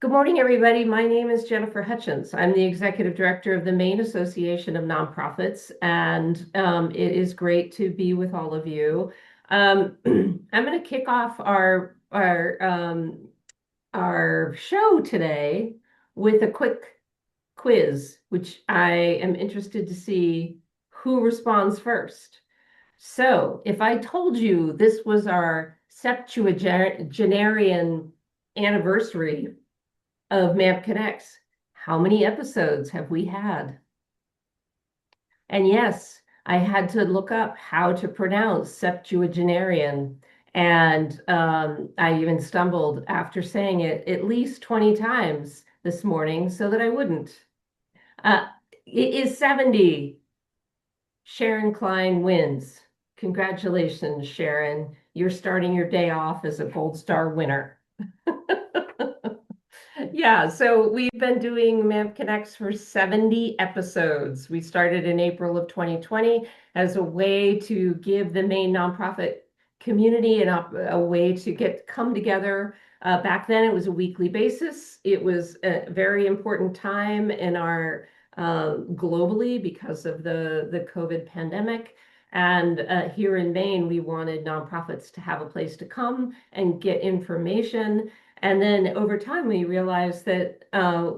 Good morning, everybody. My name is Jennifer Hutchins. I'm the Executive Director of the Maine Association of Nonprofits, and it is great to be with all of you. I'm going to kick off our show today with a quick quiz, which I am interested to see who responds first. So, if I told you this was our septuagenarian anniversary of MANP Connects, how many episodes have we had? And yes, I had to look up how to pronounce septuagenarian. And I even stumbled after saying it at least 20 times this morning so that I wouldn't. Uh, it is 70. Sharon Klein wins. Congratulations, Sharon. You're starting your day off as a Gold Star winner. Yeah, so we've been doing MANP Connects for 70 episodes. We started in April of 2020 as a way to give the Maine nonprofit community a way to come together. Back then, it was a weekly basis. It was a very important time in our globally because of the COVID pandemic. And here in Maine, we wanted nonprofits to have a place to come and get information. And then over time, we realized that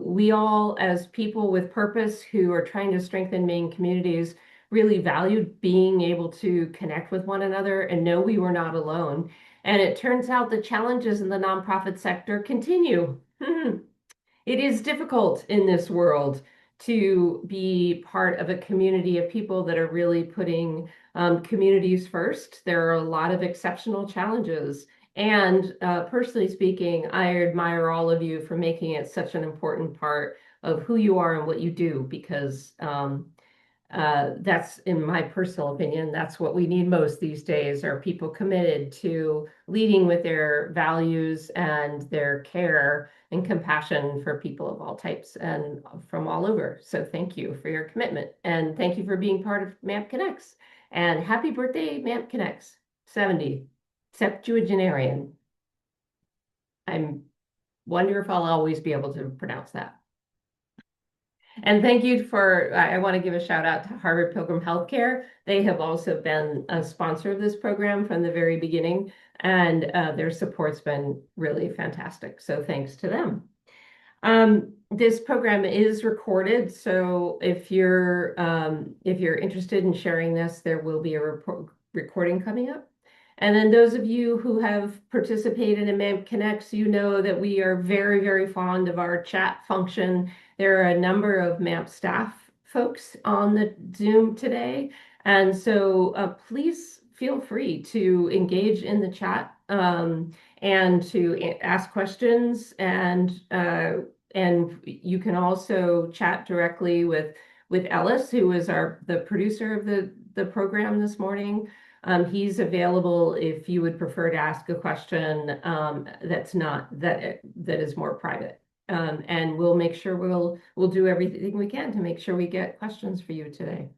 we all, as people with purpose who are trying to strengthen Maine communities, really valued being able to connect with one another and know we were not alone. And it turns out the challenges in the nonprofit sector continue. It is difficult in this world to be part of a community of people that are really putting communities first. There are a lot of exceptional challenges. And personally speaking, I admire all of you for making it such an important part of who you are and what you do, because that's, in my personal opinion, that's what we need most these days are people committed to leading with their values and their care and compassion for people of all types and from all over. So thank you for your commitment. And thank you for being part of MANP Connects. And happy birthday, MANP Connects, 70, septuagenarian. I wonder if I'll always be able to pronounce that. And thank you I want to give a shout out to Harvard Pilgrim Healthcare. They have also been a sponsor of this program from the very beginning, and their support's been really fantastic. So thanks to them. This program is recorded, so if you're interested in sharing this, there will be a recording coming up. And then those of you who have participated in MANP Connects, you know that we are very, very fond of our chat function. There are a number of MANP staff folks on the Zoom today. And so please feel free to engage in the chat and to ask questions. And you can also chat directly with Ellis, who is the producer of the program this morning. He's available if you would prefer to ask a question that is more private. And we'll make sure we'll do everything we can to make sure we get questions for you today.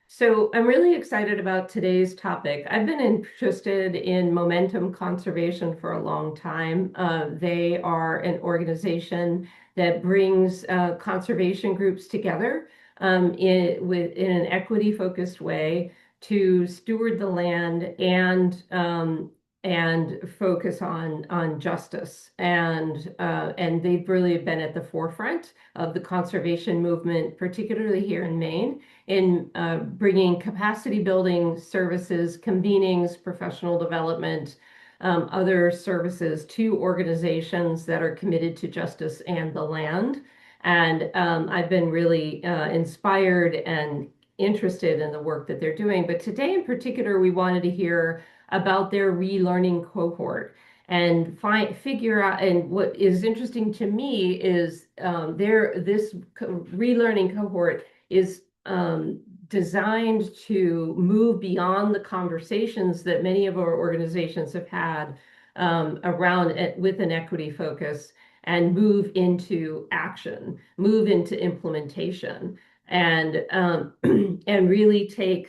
So I'm really excited about today's topic. I've been interested in momentum conservation for a long time. They are an organization that brings conservation groups together in an equity-focused way to steward the land and focus on justice. And they've really been at the forefront of the conservation movement, particularly here in Maine, in bringing capacity building services, convenings, professional development, other services to organizations that are committed to justice and the land. And I've been really inspired and interested in the work that they're doing. But today in particular, we wanted to hear about their Relearning cohort and figure out, and what is interesting to me is this Relearning cohort is designed to move beyond the conversations that many of our organizations have had around it with an equity focus and move into action, move into implementation, and and really take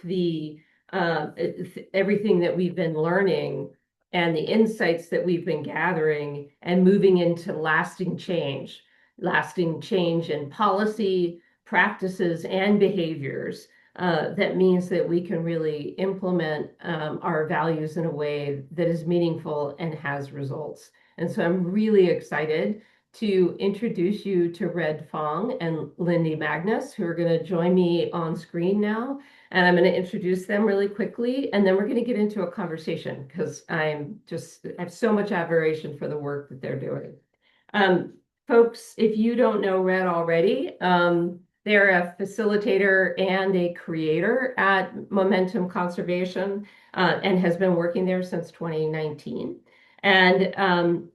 everything that we've been learning and the insights that we've been gathering and moving into lasting change in policy, practices, and behaviors. That means that we can really implement our values in a way that is meaningful and has results. And so I'm really excited to introduce you to Red Fong and Lindy Magness, who are going to join me on screen now. And I'm going to introduce them really quickly, and then we're going to get into a conversation because I have so much admiration for the work that they're doing. Um, Folks, if you don't know Red already, they're a facilitator and a creator at Momentum Conservation, and has been working there since 2019. And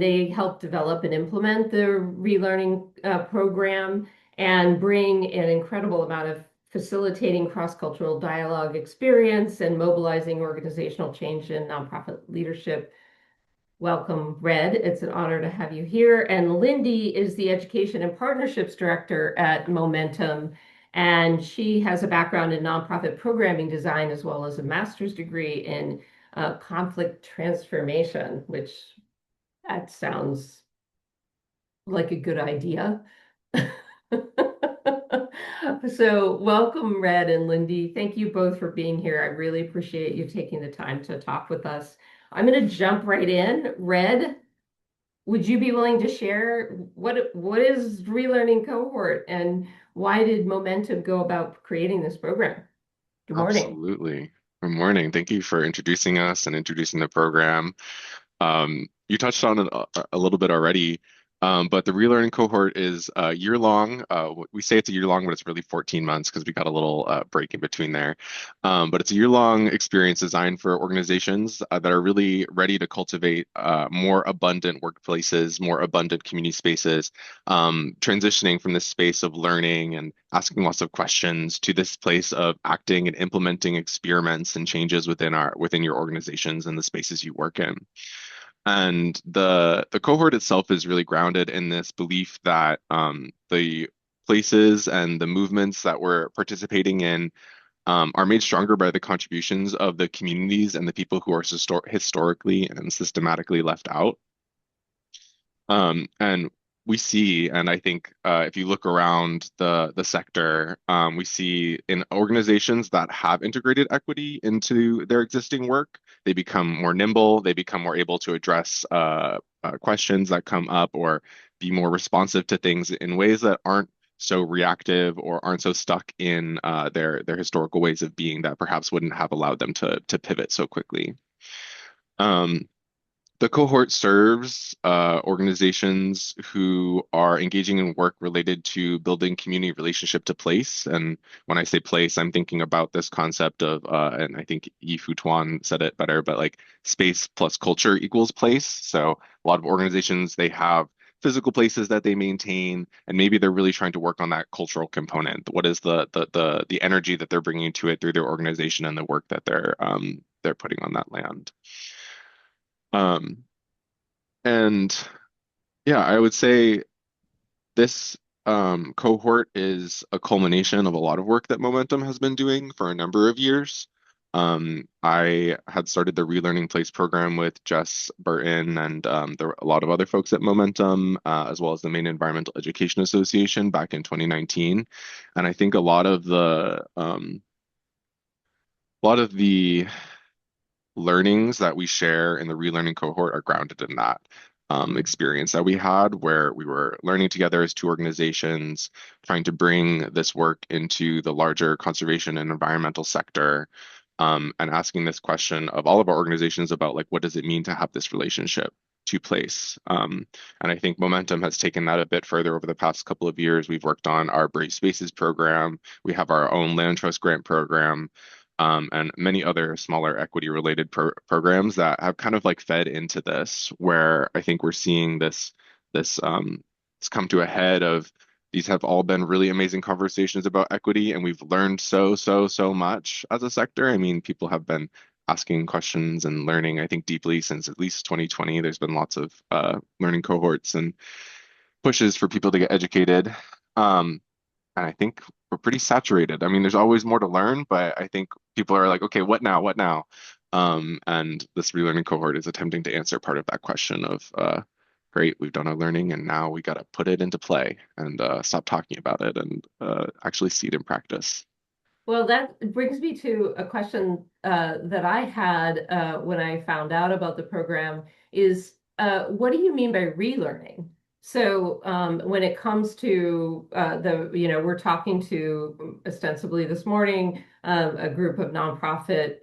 they help develop and implement the Relearning program and bring an incredible amount of facilitating cross-cultural dialogue experience and mobilizing organizational change in nonprofit leadership. Welcome, Red. It's an honor to have you here. And Lindy is the Education and Partnerships Director at Momentum, and she has a background in nonprofit programming design as well as a master's degree in conflict transformation, which that sounds like a good idea. So welcome, Red and Lindy. Thank you both for being here. I really appreciate you taking the time to talk with us. I'm going to jump right in. Red, would you be willing to share what is Relearning Cohort and why did Momentum go about creating this program? Good morning. Absolutely. Good morning. Thank you for introducing us and introducing the program. You touched on it a little bit already, but the relearning cohort is year long. We say it's a year long, but it's really 14 months because we got a little break in between there. But it's a year long experience designed for organizations that are really ready to cultivate more abundant workplaces, more abundant community spaces, transitioning from this space of learning and asking lots of questions to this place of acting and implementing experiments and changes within your organizations and the spaces you work in. And the cohort itself is really grounded in this belief that the places and the movements that we're participating in are made stronger by the contributions of the communities and the people who are historically and systematically left out. And we see, and I think if you look around the sector, we see in organizations that have integrated equity into their existing work, they become more nimble, they become more able to address questions that come up or be more responsive to things in ways that aren't so reactive or aren't so stuck in their historical ways of being that perhaps wouldn't have allowed them to pivot so quickly. Um, the cohort serves organizations who are engaging in work related to building community relationship to place. And when I say place, I'm thinking about this concept of, and I think Yi-Fu Tuan said it better, but like space plus culture equals place. So a lot of organizations, they have physical places that they maintain, and maybe they're really trying to work on that cultural component. What is the energy that they're bringing to it through their organization and the work that they're putting on that land. Um, and yeah, I would say this cohort is a culmination of a lot of work that Momentum has been doing for a number of years. I had started the Relearning Place program with Jess Burton and there were a lot of other folks at Momentum, as well as the Maine Environmental Education Association back in 2019. And I think a lot of the learnings that we share in the relearning cohort are grounded in that experience that we had, where we were learning together as two organizations, trying to bring this work into the larger conservation and environmental sector, and asking this question of all of our organizations about like, what does it mean to have this relationship to place? And I think Momentum has taken that a bit further over the past couple of years. We've worked on our Brave Spaces program. We have our own land trust grant program, and many other smaller equity related programs that have kind of like fed into this, where I think we're seeing this come to a head of these have all been really amazing conversations about equity, and we've learned so much as a sector. I mean, people have been asking questions and learning, I think, deeply since at least 2020. There's been lots of learning cohorts and pushes for people to get educated. And I think we're pretty saturated. I mean, there's always more to learn, but I think people are like, okay, what now? What now? And this relearning cohort is attempting to answer part of that question of, great, we've done our learning and now we got to put it into play and stop talking about it and actually see it in practice. Well, that brings me to a question that I had when I found out about the program is what do you mean by relearning? So when it comes to we're talking to ostensibly this morning a group of nonprofit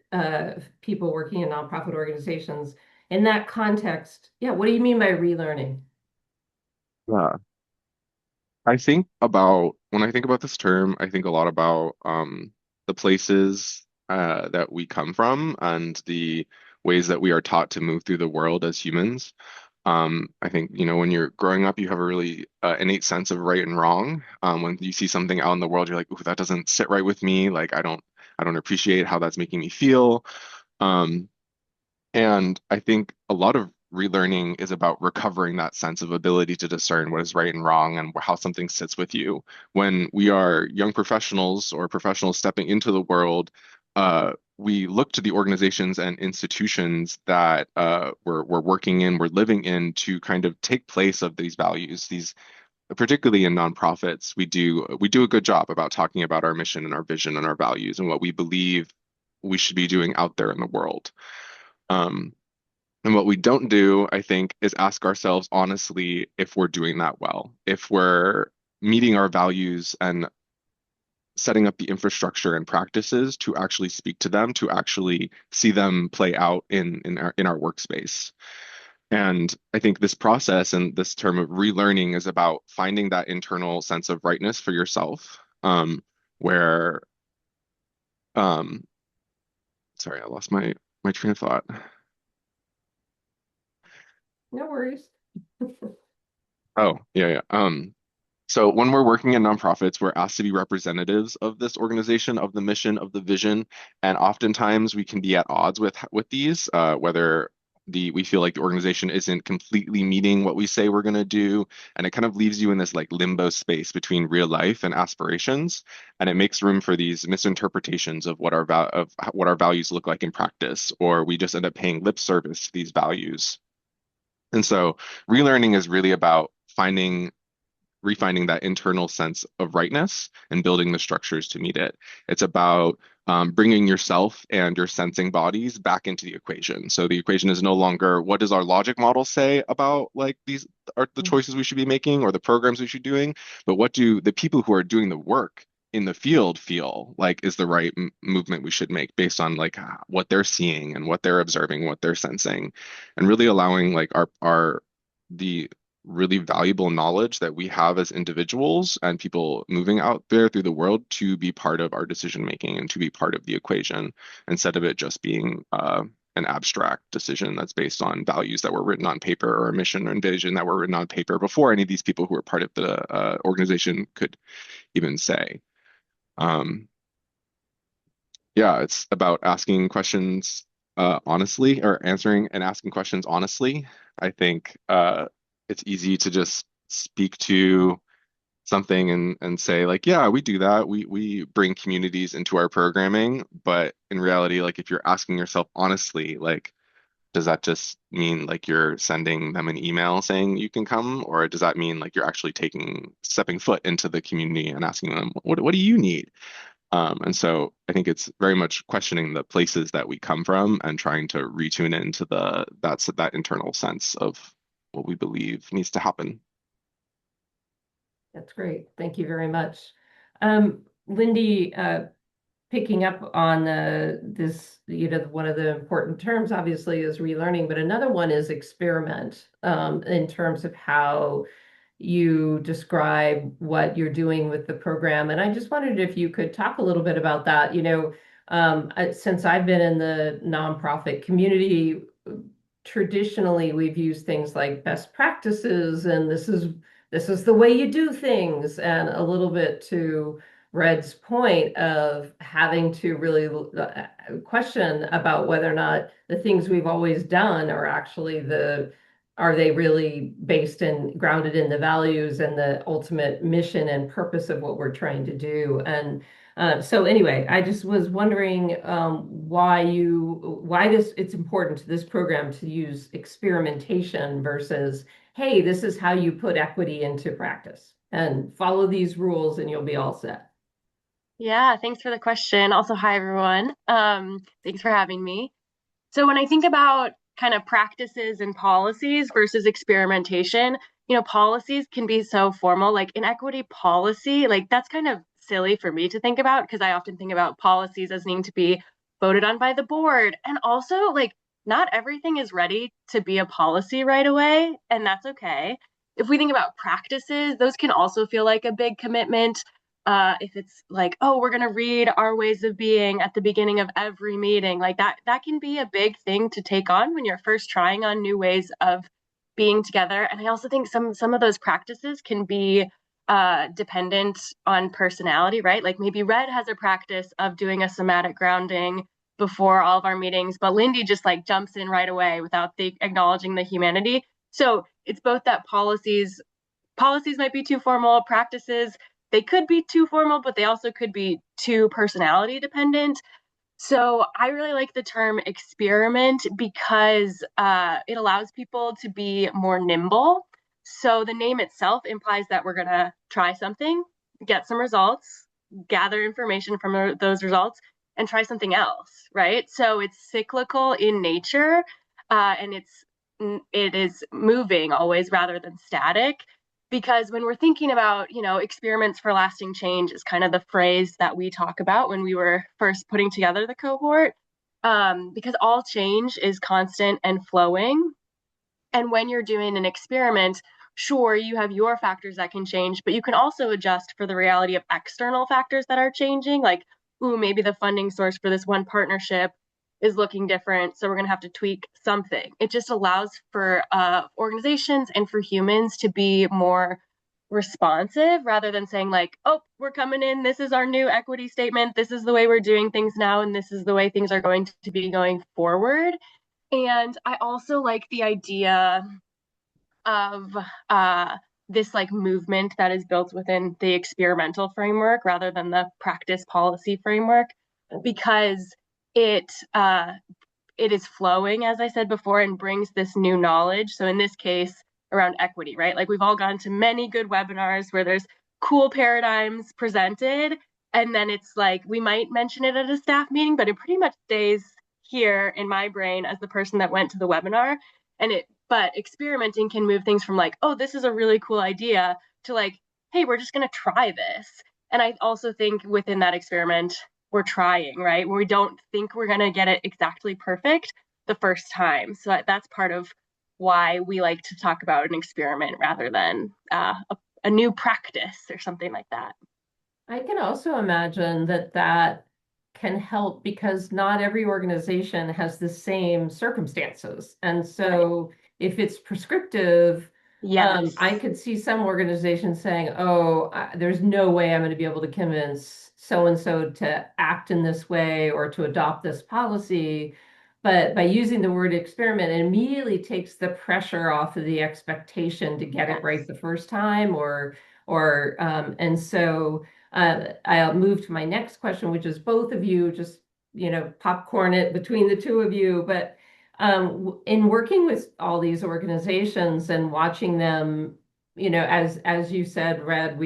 people working in nonprofit organizations. In that context, yeah, what do you mean by relearning? Yeah. When I think about this term, I think a lot about the places that we come from and the ways that we are taught to move through the world as humans. I think, when you're growing up, you have a really innate sense of right and wrong. When you see something out in the world, you're like, "Ooh, that doesn't sit right with me. Like, I don't appreciate how that's making me feel." Um, and I think a lot of relearning is about recovering that sense of ability to discern what is right and wrong and how something sits with you. When we are young professionals or professionals stepping into the world, we look to the organizations and institutions that we're working in, we're living in to kind of take place of these values. These, particularly in nonprofits, we do a good job about talking about our mission and our vision and our values and what we believe we should be doing out there in the world. Um, and what we don't do, I think, is ask ourselves honestly if we're doing that well, if we're meeting our values and setting up the infrastructure and practices to actually speak to them, to actually see them play out in our workspace. And I think this process and this term of relearning is about finding that internal sense of rightness for yourself, where um, sorry, I lost my train of thought. No worries. Oh, yeah, yeah. So when we're working in nonprofits, we're asked to be representatives of this organization, of the mission, of the vision, and oftentimes we can be at odds with these, whether we feel like the organization isn't completely meeting what we say we're going to do, and it kind of leaves you in this like limbo space between real life and aspirations, and it makes room for these misinterpretations of what our values look like in practice, or we just end up paying lip service to these values. And so relearning is really about refining that internal sense of rightness and building the structures to meet it. It's about bringing yourself and your sensing bodies back into the equation. So the equation is no longer what does our logic model say about like these are the choices we should be making or the programs we should be doing, but what do the people who are doing the work in the field feel like is the right movement we should make based on like what they're seeing and what they're observing, what they're sensing, and really allowing like our the really valuable knowledge that we have as individuals and people moving out there through the world to be part of our decision making and to be part of the equation instead of it just being an abstract decision that's based on values that were written on paper or a mission and vision that were written on paper before any of these people who are part of the organization could even say. Um, yeah, it's about asking questions honestly or answering and asking questions honestly. I think it's easy to just speak to something and say like, yeah, we do that. We bring communities into our programming, but in reality, like if you're asking yourself honestly, like does that just mean like you're sending them an email saying you can come, or does that mean like you're actually stepping foot into the community and asking them, what do you need? And so I think it's very much questioning the places that we come from and trying to retune into that internal sense of what we believe needs to happen. That's great. Thank you very much. Lindy, picking up on this, one of the important terms obviously is relearning, but another one is experiment in terms of how you describe what you're doing with the program. And I just wondered if you could talk a little bit about that. Since I've been in the nonprofit community, traditionally we've used things like best practices and this is the way you do things, and a little bit to Red's point of having to really question about whether or not the things we've always done are actually the are they really based and grounded in the values and the ultimate mission and purpose of what we're trying to do? And so anyway, I just was wondering why this it's important to this program to use experimentation versus, hey, this is how you put equity into practice and follow these rules and you'll be all set. Yeah, thanks for the question. Also, hi everyone. Thanks for having me. So when I think about kind of practices and policies versus experimentation, policies can be so formal. Like in equity policy, like that's kind of silly for me to think about because I often think about policies as needing to be voted on by the board. And also, like, not everything is ready to be a policy right away, and that's okay. If we think about practices, those can also feel like a big commitment. If it's like, oh, we're going to read our ways of being at the beginning of every meeting, like that can be a big thing to take on when you're first trying on new ways of being together. And I also think some of those practices can be dependent on personality, right? Like maybe Red has a practice of doing a somatic grounding before all of our meetings, but Lindy just like jumps in right away without the acknowledging the humanity. So it's both that policies might be too formal, practices they could be too formal, but they also could be too personality dependent. So I really like the term experiment because it allows people to be more nimble. So the name itself implies that we're going to try something, get some results, gather information from those results, and try something else, right? So it's cyclical in nature, and it is moving always rather than static. Because when we're thinking about, experiments for lasting change is kind of the phrase that we talk about when we were first putting together the cohort, because all change is constant and flowing. And when you're doing an experiment, sure, you have your factors that can change, but you can also adjust for the reality of external factors that are changing, like, ooh, maybe the funding source for this one partnership is looking different, so we're going to have to tweak something. It just allows for organizations and for humans to be more responsive rather than saying like, oh, we're coming in, this is our new equity statement, this is the way we're doing things now, and this is the way things are going to be going forward. And I also like the idea of this like movement that is built within the experimental framework rather than the practice policy framework because it it is flowing, as I said before, and brings this new knowledge. So in this case, around equity, right? Like we've all gone to many good webinars where there's cool paradigms presented, and then it's like we might mention it at a staff meeting, but it pretty much stays here in my brain as the person that went to the webinar. But experimenting can move things from like, oh, this is a really cool idea to like, hey, we're just going to try this. And I also think within that experiment, we're trying, right? We don't think we're going to get it exactly perfect the first time. So that's part of why we like to talk about an experiment rather than a new practice or something like that. I can also imagine that that can help because not every organization has the same circumstances. And Right. so if it's prescriptive, Yes. I could see some organizations saying, oh, there's no way I'm going to be able to convince so and so to act in this way or to adopt this policy. But by using the word experiment, it immediately takes the pressure off of the expectation to get it right Yes. the first time and so I'll move to my next question, which is both of you just, popcorn it between the two of you. But in working with all these organizations and watching them, as you said, Red,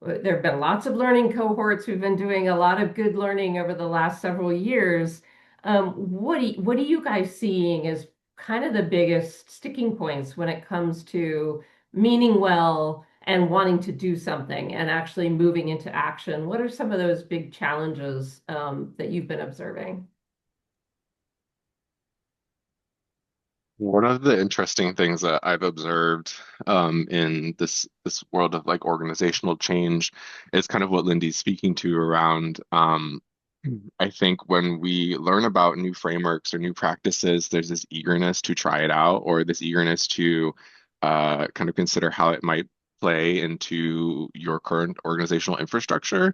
there have been lots of learning cohorts. We've been doing a lot of good learning over the last several years. What are you guys seeing as kind of the biggest sticking points when it comes to meaning well and wanting to do something and actually moving into action? What are some of those big challenges that you've been observing? One of the interesting things that I've observed in this world of like organizational change is kind of what Lindy's speaking to around. I think when we learn about new frameworks or new practices, there's this eagerness to try it out or this eagerness to kind of consider how it might play into your current organizational infrastructure.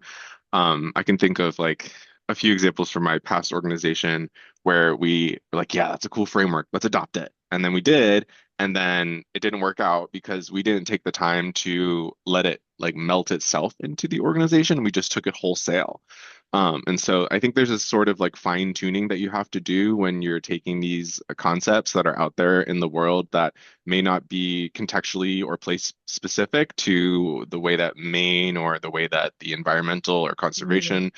I can think of like a few examples from my past organization where we were like, yeah, that's a cool framework. Let's adopt it. And then we did. And then it didn't work out because we didn't take the time to let it like melt itself into the organization. We just took it wholesale. And so I think there's this sort of like fine tuning that you have to do when you're taking these concepts that are out there in the world that may not be contextually or place specific to the way that Maine or the way that the environmental or conservation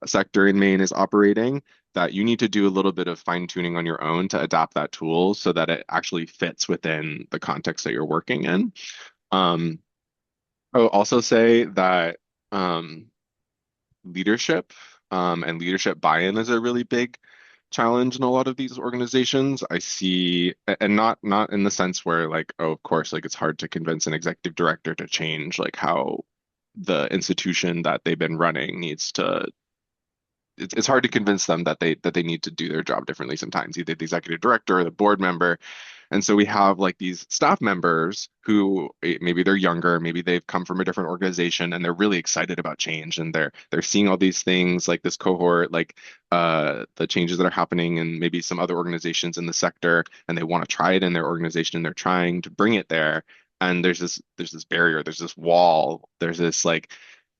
sector in Maine is operating, that you need to do a little bit of fine tuning on your own to adapt that tool so that it actually fits within the context that you're working in. Um, I will also say that leadership and leadership buy-in is a really big challenge in a lot of these organizations. I see, and not in the sense where like, oh, of course, like it's hard to convince an executive director to change like how the institution that they've been running needs to. It's hard to convince them that they need to do their job differently sometimes, either the executive director or the board member. And so we have like these staff members who maybe they're younger, maybe they've come from a different organization and they're really excited about change and they're seeing all these things like this cohort, like the changes that are happening in maybe some other organizations in the sector, and they want to try it in their organization and they're trying to bring it there. And there's this barrier, there's this wall, there's this like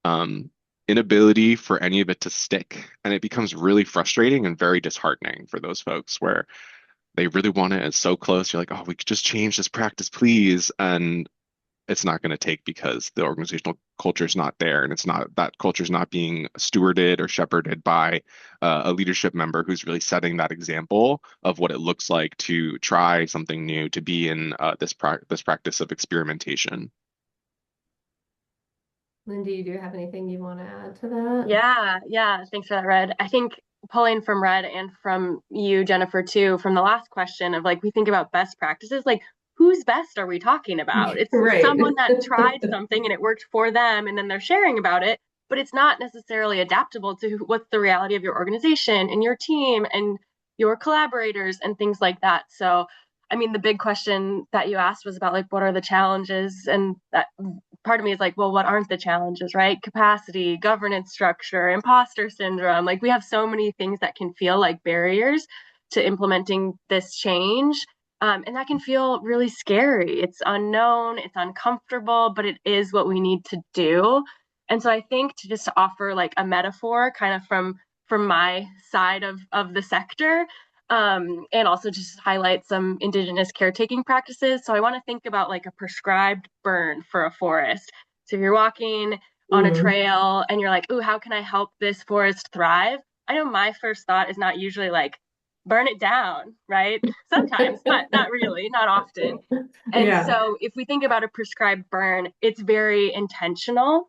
um inability for any of it to stick. And it becomes really frustrating and very disheartening for those folks where they really want it. It's so close. You're like, oh, we could just change this practice, please. And it's not going to take because the organizational culture is not there. And it's not that culture is not being stewarded or shepherded by a leadership member who's really setting that example of what it looks like to try something new, to be in this practice of experimentation. Lindy, do you have anything you want to add to that? Yeah. Thanks for that, Red. I think pulling from Red and from you, Jennifer, too, from the last question of like, we think about best practices, like whose best are we talking about? It's Right. someone that tried something and it worked for them, and then they're sharing about it, but it's not necessarily adaptable to what's the reality of your organization and your team and your collaborators and things like that. So, I mean, the big question that you asked was about like, what are the challenges? And that part of me is like, well, what aren't the challenges, right? Capacity, governance structure, imposter syndrome. Like we have so many things that can feel like barriers to implementing this change. And that can feel really scary. It's unknown, it's uncomfortable, but it is what we need to do. And so I think to just offer like a metaphor kind of from my side of the sector, and also just highlight some indigenous caretaking practices. So I want to think about like a prescribed burn for a forest. So if you're walking on a trail and you're like, ooh, how can I help this forest thrive? I know my first thought is not usually like, burn it down, right? Sometimes, but not really, not often. And Yeah. so if we think about a prescribed burn, it's very intentional.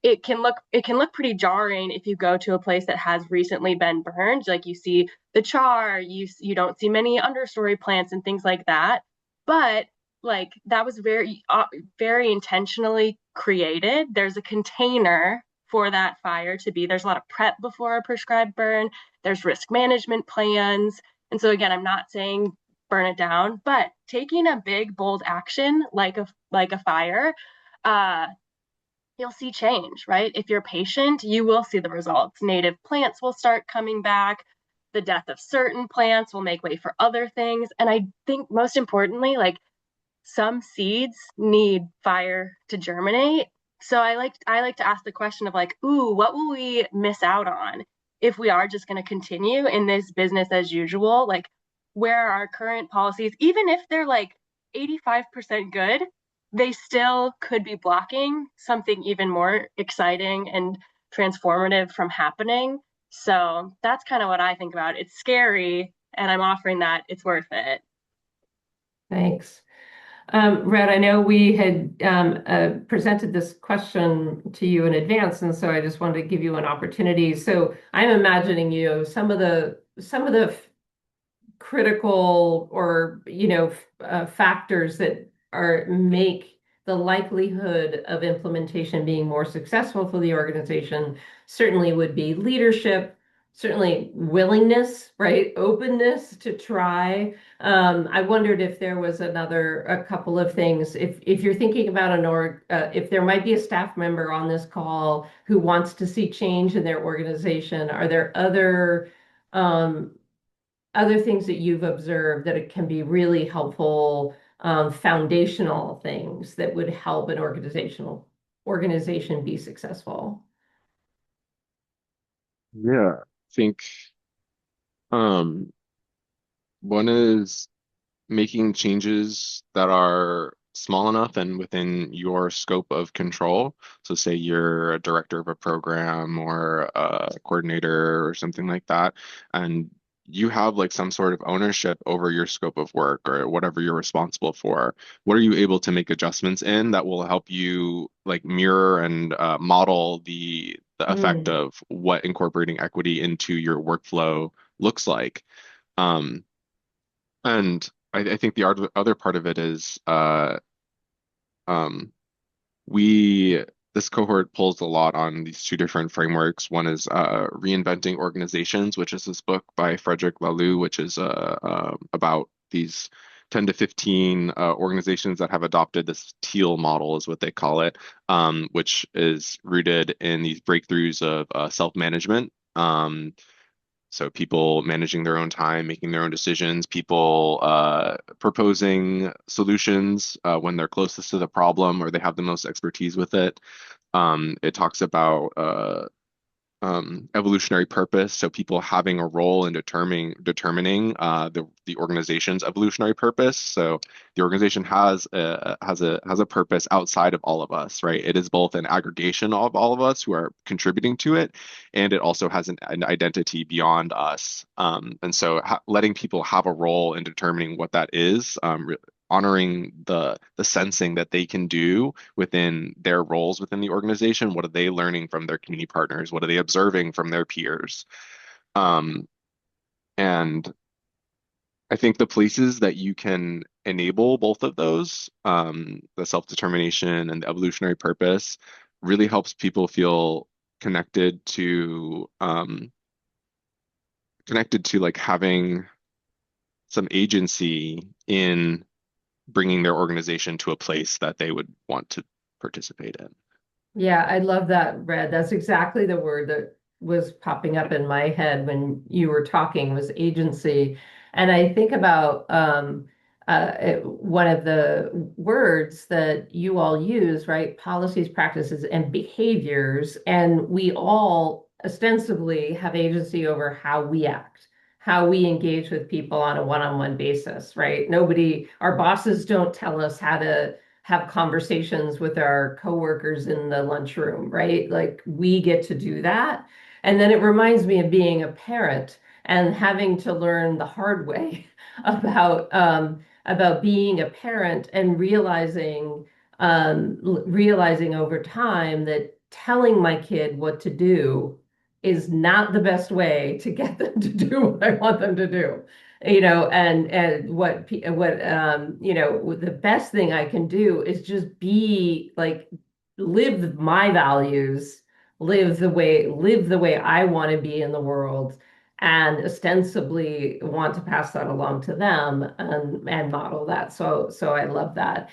It can look pretty jarring if you go to a place that has recently been burned, like you see the char, you don't see many understory plants and things like that. But like that was very intentionally created. There's a container for that fire to be. There's a lot of prep before a prescribed burn. There's risk management plans. And so again, I'm not saying burn it down, but taking a big bold action like a fire, uh you'll see change, right? If you're patient, you will see the results. Native plants will start coming back. The death of certain plants will make way for other things. And I think most importantly, like some seeds need fire to germinate. So I like to ask the question of like, ooh, what will we miss out on if we are just going to continue in this business as usual? Like, where are our current policies, even if they're like 85% good, they still could be blocking something even more exciting and transformative from happening. So that's kind of what I think about. It's scary, and I'm offering that it's worth it. Thanks. Red, I know we had presented this question to you in advance, and so I just wanted to give you an opportunity. So I'm imagining, some of the critical or factors that are make the likelihood of implementation being more successful for the organization certainly would be leadership, certainly willingness, right? Openness to try. I wondered if there was a couple of things. If you're thinking about if there might be a staff member on this call who wants to see change in their organization, are there other things that you've observed that it can be really helpful foundational things that would help an organization be successful? Yeah, I think um, one is making changes that are small enough and within your scope of control. So say you're a director of a program or a coordinator or something like that, and you have like some sort of ownership over your scope of work or whatever you're responsible for. What are you able to make adjustments in that will help you like mirror and model the effect Mm, of what incorporating equity into your workflow looks like? Um, and I think the other part of it is um, we this cohort pulls a lot on these two different frameworks. One is Reinventing Organizations, which is this book by Frederick Laloux, which is about these 10 to 15 organizations that have adopted this teal model, is what they call it, which is rooted in these breakthroughs of self-management. So people managing their own time, making their own decisions, people proposing solutions when they're closest to the problem or they have the most expertise with it. It talks about evolutionary purpose, so people having a role in determining the organization's evolutionary purpose. So the organization has a purpose outside of all of us, right? It is both an aggregation of all of us who are contributing to it, and it also has an identity beyond us. And so letting people have a role in determining what that is, honoring the sensing that they can do within their roles within the organization. What are they learning from their community partners? What are they observing from their peers? Um, and I think the places that you can enable both of those, the self-determination and the evolutionary purpose, really helps people feel connected to like having some agency in bringing their organization to a place that they would want to participate in. yeah, I love that, Red. That's exactly the word that was popping up in my head when you were talking was agency. And I think about one of the words that you all use, right? Policies, practices, and behaviors. And we all ostensibly have agency over how we act, how we engage with people on a one-on-one basis, right? Our bosses don't tell us how to have conversations with our coworkers in the lunchroom, right? Like we get to do that. And then it reminds me of being a parent and having to learn the hard way about being a parent and realizing over time that telling my kid what to do is not the best way to get them to do what I want them to do. And the best thing I can do is just be like, live my values, live the way I want to be in the world, and ostensibly want to pass that along to them and model that. So I love that.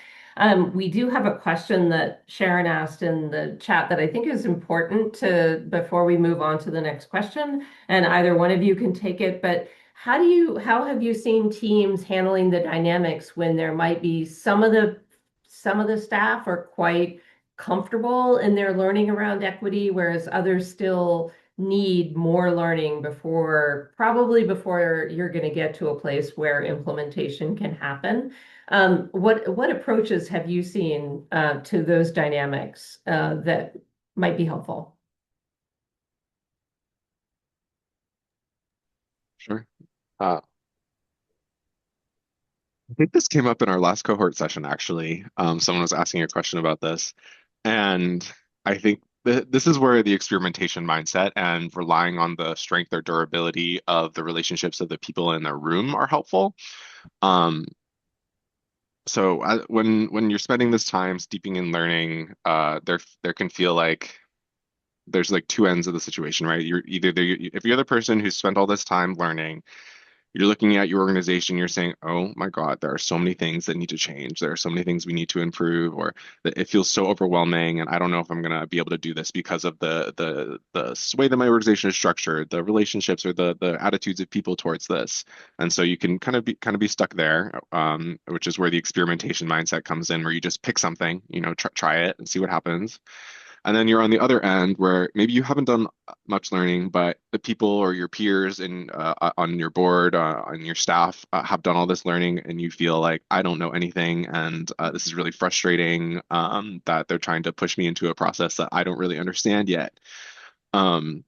We do have a question that Sharon asked in the chat that I think is important to before we move on to the next question, and either one of you can take it, but how have you seen teams handling the dynamics when there might be some of the staff are quite comfortable in their learning around equity, whereas others still need more learning probably before you're going to get to a place where implementation can happen. What approaches have you seen to those dynamics that might be helpful? Sure. Uh, I think this came up in our last cohort session, actually. Someone was asking a question about this. And I think this is where the experimentation mindset and relying on the strength or durability of the relationships of the people in the room are helpful. Um, so when you're spending this time steeping in learning, there can feel like there's like two ends of the situation, right? If you're the person who's spent all this time learning, You're looking at your organization, you're saying, oh my God, there are so many things that need to change. There are so many things we need to improve, or that it feels so overwhelming, and I don't know if I'm gonna be able to do this because of the way that my organization is structured, the relationships or the attitudes of people towards this. And so you can kind of be stuck there, which is where the experimentation mindset comes in, where you just pick something, try it and see what happens. And then you're on the other end where maybe you haven't done much learning, but the people or your peers on your board, on your staff, have done all this learning, and you feel like I don't know anything, and this is really frustrating, that they're trying to push me into a process that I don't really understand yet. Um,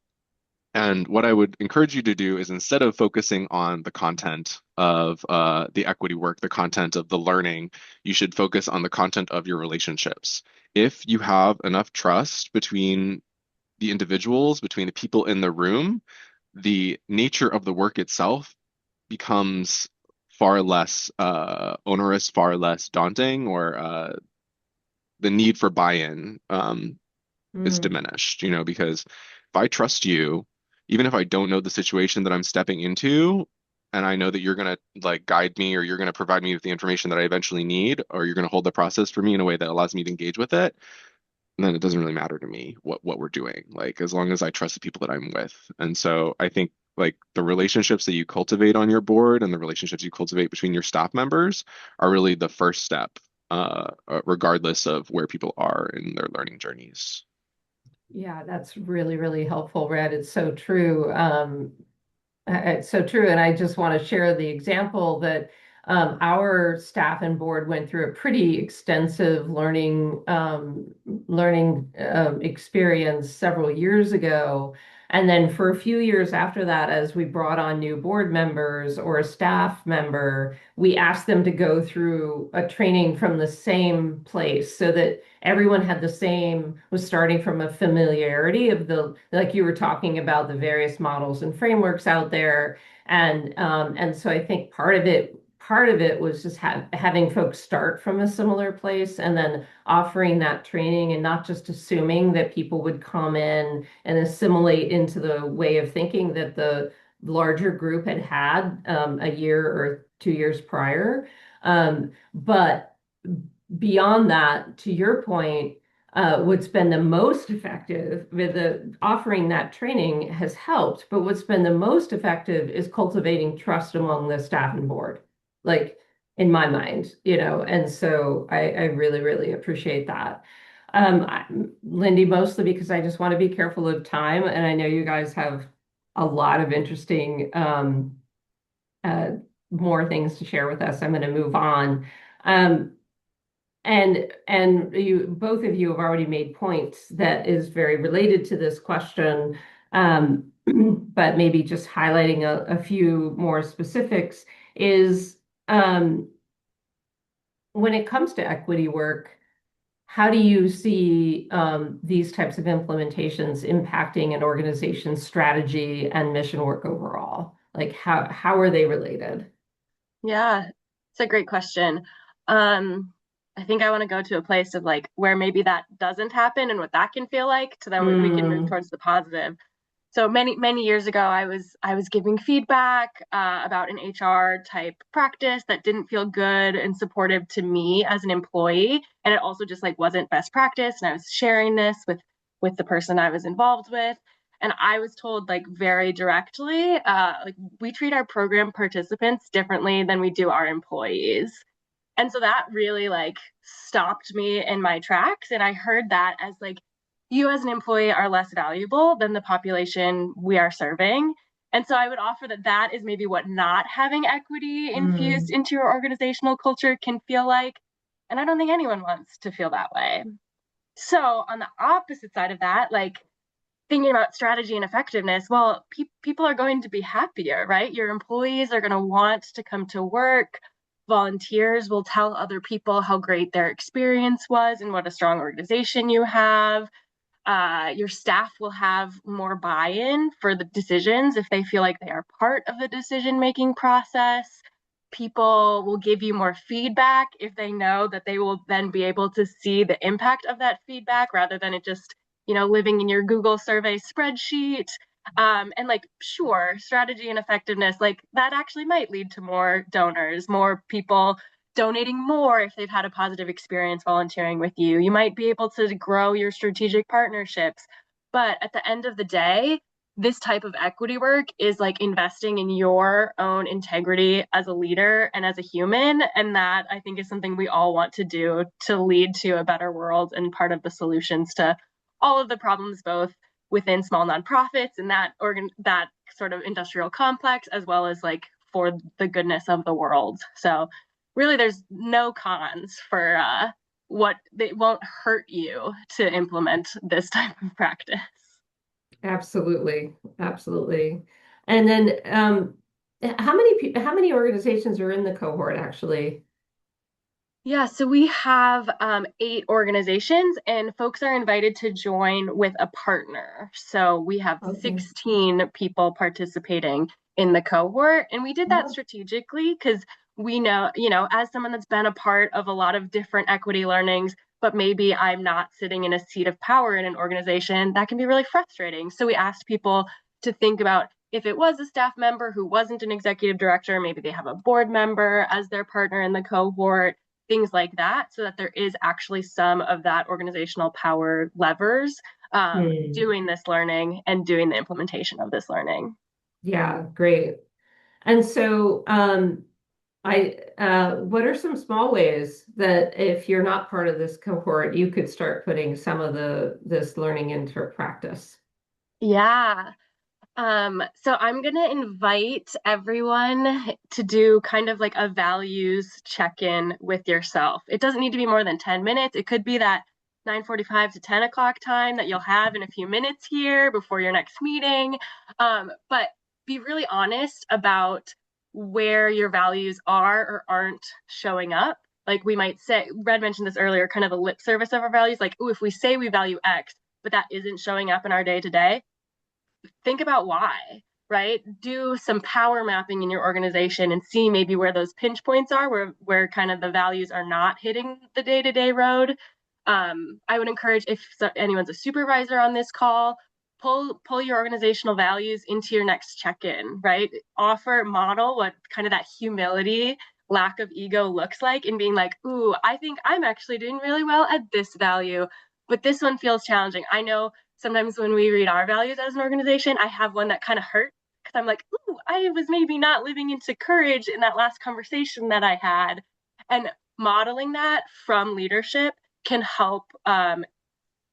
and what I would encourage you to do is, instead of focusing on the content of the equity work, the content of the learning, you should focus on the content of your relationships. If you have enough trust between the individuals, between the people in the room, the nature of the work itself becomes far less onerous, far less daunting, or the need for buy-in is Mm. diminished, because if I trust you, even if I don't know the situation that I'm stepping into, and I know that you're going to like guide me, or you're going to provide me with the information that I eventually need, or you're going to hold the process for me in a way that allows me to engage with it, then it doesn't really matter to me what we're doing. Like, as long as I trust the people that I'm with. And so I think, like, the relationships that you cultivate on your board and the relationships you cultivate between your staff members are really the first step, regardless of where people are in their learning journeys. Yeah, that's really, really helpful, Red. It's so true. It's so true. And I just want to share the example that our staff and board went through a pretty extensive learning experience several years ago. And then for a few years after that, as we brought on new board members or a staff member, we asked them to go through a training from the same place so that everyone had the same, was starting from a familiarity of like you were talking about, the various models and frameworks out there. And so I think part of it was just having folks start from a similar place and then offering that training, and not just assuming that people would come in and assimilate into the way of thinking that the larger group had had a year or 2 years prior. But beyond that, to your point, what's been the most effective with the offering that training has helped, but what's been the most effective is cultivating trust among the staff and board, like in my mind, and so I really, really appreciate that. Lindy, mostly because I just want to be careful of time, and I know you guys have a lot of interesting uh, more things to share with us. I'm going to move on. Um, and you, both of you have already made points that is very related to this question, but maybe just highlighting a few more specifics is, when it comes to equity work, how do you see these types of implementations impacting an organization's strategy and mission work overall? Like, how are they related? Yeah, it's a great question. I think I want to go to a place of like where maybe that doesn't happen and what that can feel like, so then we can move Mm, towards the positive. So many years ago, I was giving feedback about an HR type practice that didn't feel good and supportive to me as an employee, and it also just like wasn't best practice. And I was sharing this with the person I was involved with, and I was told like very directly, like we treat our program participants differently than we do our employees. And so that really like stopped me in my tracks. And I heard that as like, you as an employee are less valuable than the population we are serving. And so I would offer that that is maybe what not having equity infused mm, into your organizational culture can feel like. And I don't think anyone wants to feel that way. So on the opposite side of that, like thinking about strategy and effectiveness, well, people are going to be happier, right? Your employees are going to want to come to work. Volunteers will tell other people how great their experience was and what a strong organization you have. Your staff will have more buy-in for the decisions if they feel like they are part of the decision-making process. People will give you more feedback if they know that they will then be able to see the impact of that feedback rather than it just, living in your Google survey spreadsheet. And like, sure, strategy and effectiveness, like that actually might lead to more donors, more people donating more if they've had a positive experience volunteering with you. You might be able to grow your strategic partnerships. But at the end of the day, this type of equity work is like investing in your own integrity as a leader and as a human. And that I think is something we all want to do to lead to a better world and part of the solutions to all of the problems, both within small nonprofits and that sort of industrial complex, as well as like for the goodness of the world. So really there's no cons for what it won't hurt you to implement this type of practice. Absolutely. Absolutely. And then how many organizations are in the cohort actually? Yeah, so we have 8 organizations, and folks are invited to join with a partner. So we have Okay. 16 people participating in the cohort, and we did that Oh, strategically because we know, as someone that's been a part of a lot of different equity learnings, but maybe I'm not sitting in a seat of power in an organization, that can be really frustrating. So we asked people to think about if it was a staff member who wasn't an executive director, maybe they have a board member as their partner in the cohort, things like that, so that there is actually some of that organizational power levers hmm. doing this learning and doing the implementation of this learning. Yeah, great. And so, what are some small ways that if you're not part of this cohort, you could start putting some of this learning into practice? Yeah. So I'm going to invite everyone to do kind of like a values check-in with yourself. It doesn't need to be more than 10 minutes. It could be that 9:45 to 10 o'clock time that you'll have in a few minutes here before your next meeting. But be really honest about where your values are or aren't showing up. Like we might say, Red mentioned this earlier, kind of the lip service of our values. Like, oh, if we say we value X, but that isn't showing up in our day to day, think about why, right? Do some power mapping in your organization and see maybe where those pinch points are, where kind of the values are not hitting the day-to-day road. I would encourage, if anyone's a supervisor on this call, pull your organizational values into your next check-in, right? Model what kind of that humility, lack of ego looks like, and being like, ooh, I think I'm actually doing really well at this value, but this one feels challenging. I know sometimes when we read our values as an organization, I have one that kind of hurt because I'm like, ooh, I was maybe not living into courage in that last conversation that I had. And modeling that from leadership can help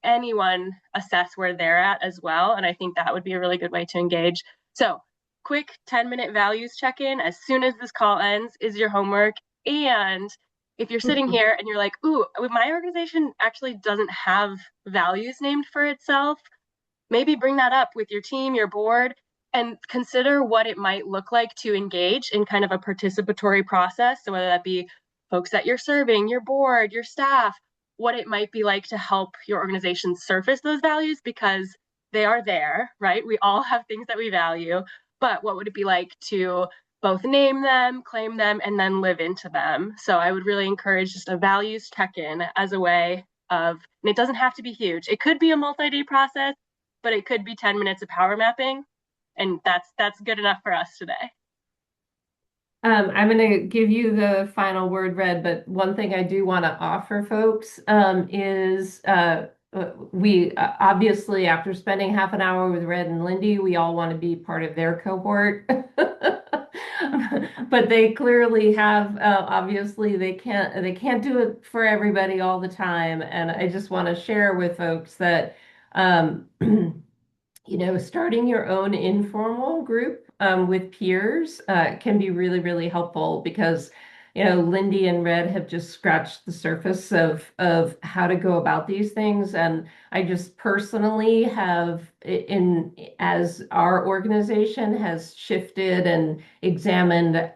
anyone assess where they're at as well. And I think that would be a really good way to engage. So, quick 10-minute values check in as soon as this call ends is your homework. And if you're sitting here and you're like, ooh, my organization actually doesn't have values named for itself, maybe bring that up with your team, your board, and consider what it might look like to engage in kind of a participatory process. So, whether that be folks that you're serving, your board, your staff, what it might be like to help your organization surface those values because they are there, right? We all have things that we value, but what would it be like to both name them, claim them, and then live into them? So, I would really encourage just a values check in as a way of, and it doesn't have to be huge, it could be a multi day process, but it could be 10 minutes of power mapping. And that's good enough for us today. I'm going to give you the final word, Red, but one thing I do want to offer folks is we obviously, after spending half an hour with Red and Lindy, we all want to be part of their cohort. But they clearly have obviously they can't do it for everybody all the time. And I just want to share with folks that starting your own informal group with peers can be really, really helpful because, Lindy and Red have just scratched the surface of how to go about these things. And I just personally have, as our organization has shifted and examined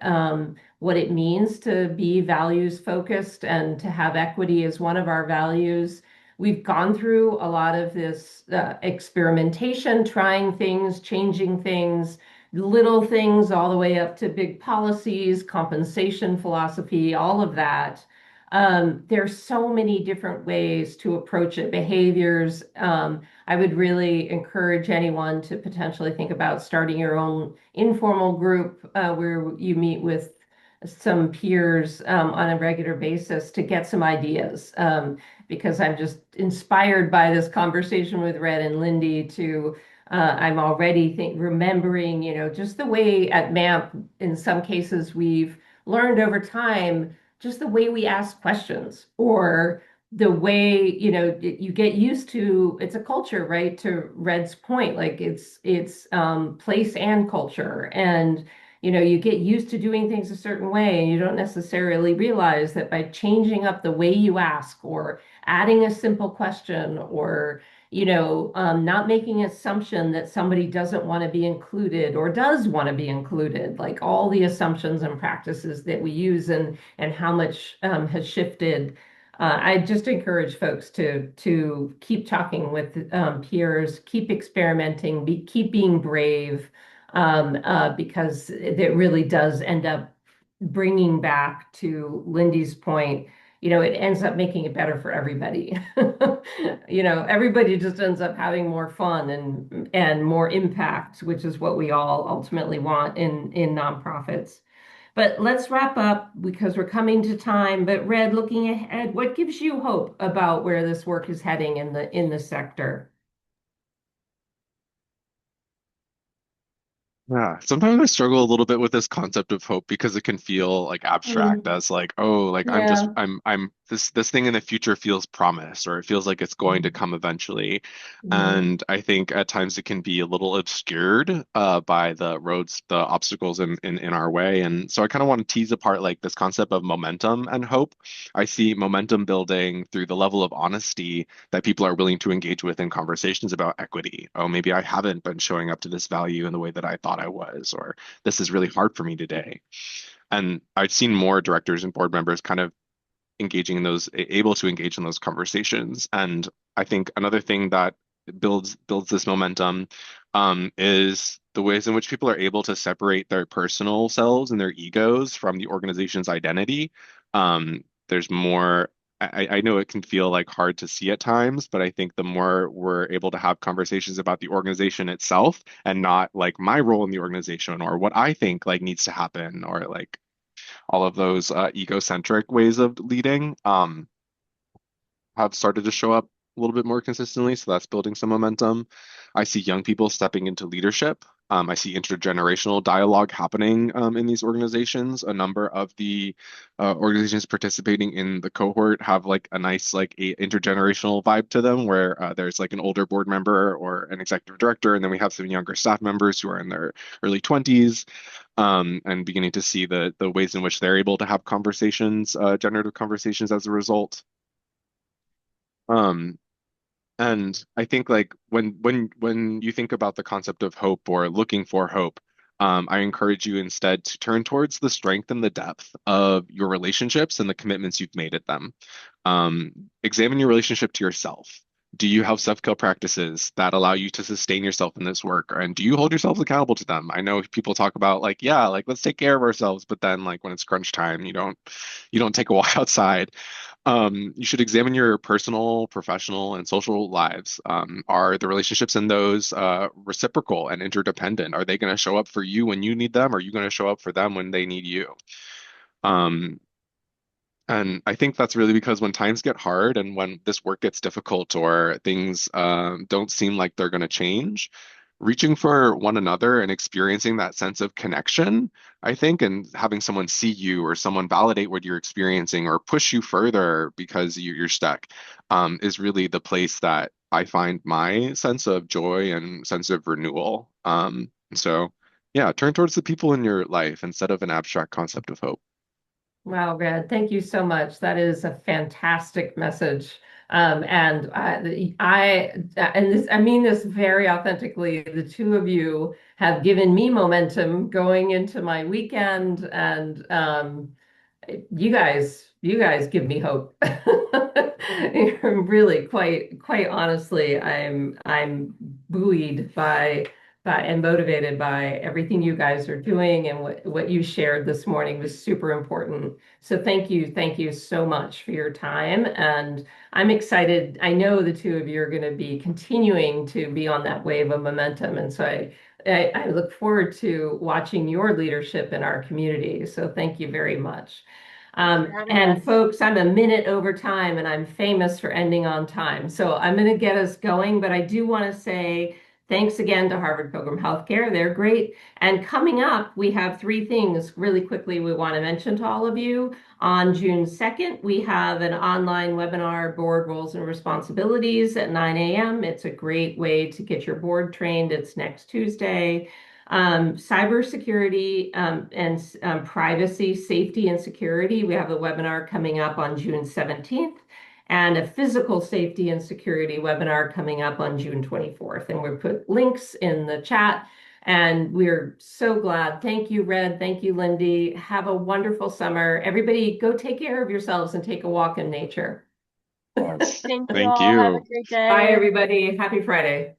what it means to be values focused and to have equity as one of our values. We've gone through a lot of this experimentation, trying things, changing things, little things, all the way up to big policies, compensation philosophy, all of that. There's so many different ways to approach it, behaviors. I would really encourage anyone to potentially think about starting your own informal group where you meet with some peers on a regular basis to get some ideas. Because I'm just inspired by this conversation with Red and Lindy to I'm already remembering, just the way at MAMP, in some cases, we've learned over time just the way we ask questions or the way, you get used to, it's a culture, right? To Red's point, like it's place and culture. And you get used to doing things a certain way, and you don't necessarily realize that by changing up the way you ask or adding a simple question or not making an assumption that somebody doesn't want to be included or does want to be included, like all the assumptions and practices that we use and how much has shifted. I just encourage folks to keep talking with peers, keep experimenting, keep being brave, because it really does end up bringing back to Lindy's point, it ends up making it better for everybody. Everybody just ends up having more fun and more impact, which is what we all ultimately want in nonprofits. But let's wrap up because we're coming to time. But Red, looking ahead, what gives you hope about where this work is heading in the sector? Yeah, sometimes I struggle a little bit with this concept of hope because it can feel like abstract Mm, as like, oh, like yeah. I'm this thing in the future feels promised or it feels like it's going to come eventually. Mhm. And I think at times it can be a little obscured by the roads, the obstacles in our way. And so I kind of want to tease apart like this concept of momentum and hope. I see momentum building through the level of honesty that people are willing to engage with in conversations about equity. Oh, maybe I haven't been showing up to this value in the way that I thought I was, or this is really hard for me today. And I've seen more directors and board members kind of engaging in those, able to engage in those conversations. And I think another thing that builds this momentum is the ways in which people are able to separate their personal selves and their egos from the organization's identity. There's more. I know it can feel like hard to see at times, but I think the more we're able to have conversations about the organization itself and not like my role in the organization or what I think like needs to happen or like all of those egocentric ways of leading have started to show up a little bit more consistently. So that's building some momentum. I see young people stepping into leadership. I see intergenerational dialogue happening in these organizations. A number of the organizations participating in the cohort have like a nice like intergenerational vibe to them, where there's like an older board member or an executive director, and then we have some younger staff members who are in their early 20s, and beginning to see the ways in which they're able to have conversations, generative conversations as a result. Um, and I think like when you think about the concept of hope or looking for hope, I encourage you instead to turn towards the strength and the depth of your relationships and the commitments you've made at them. Examine your relationship to yourself. Do you have self-care practices that allow you to sustain yourself in this work? And do you hold yourselves accountable to them? I know people talk about like, yeah, like let's take care of ourselves, but then like when it's crunch time, you don't take a walk outside. You should examine your personal, professional, and social lives. Are the relationships in those reciprocal and interdependent? Are they going to show up for you when you need them? Or are you going to show up for them when they need you? Um, and I think that's really because when times get hard and when this work gets difficult or things don't seem like they're going to change, reaching for one another and experiencing that sense of connection, I think, and having someone see you or someone validate what you're experiencing or push you further because you're stuck, is really the place that I find my sense of joy and sense of renewal. So, yeah, turn towards the people in your life instead of an abstract concept of hope. Wow, Red, thank you so much. That is a fantastic message. And I mean this very authentically. The two of you have given me momentum going into my weekend, and you guys give me hope. Really, quite honestly, I'm buoyed by and motivated by everything you guys are doing, and what you shared this morning was super important. So thank you so much for your time. And I'm excited. I know the two of you are going to be continuing to be on that wave of momentum. And so I look forward to watching your leadership in our community. So thank you very much. Thanks for having And us. folks, I'm a minute over time and I'm famous for ending on time. So I'm going to get us going, but I do want to say thanks again to Harvard Pilgrim Healthcare. They're great. And coming up, we have three things really quickly we want to mention to all of you. On June 2nd, we have an online webinar, Board Roles and Responsibilities at 9 a.m. It's a great way to get your board trained. It's next Tuesday. Cybersecurity and privacy, safety, and security. We have a webinar coming up on June 17th and a physical safety and security webinar coming up on June 24th. And we'll put links in the chat. And we're so glad. Thank you, Red. Thank you, Lindy. Have a wonderful summer. Everybody, go take care of yourselves and take a walk in nature. Yes. Thank you Thank all. Have a you. great Bye, day. everybody. Happy Friday.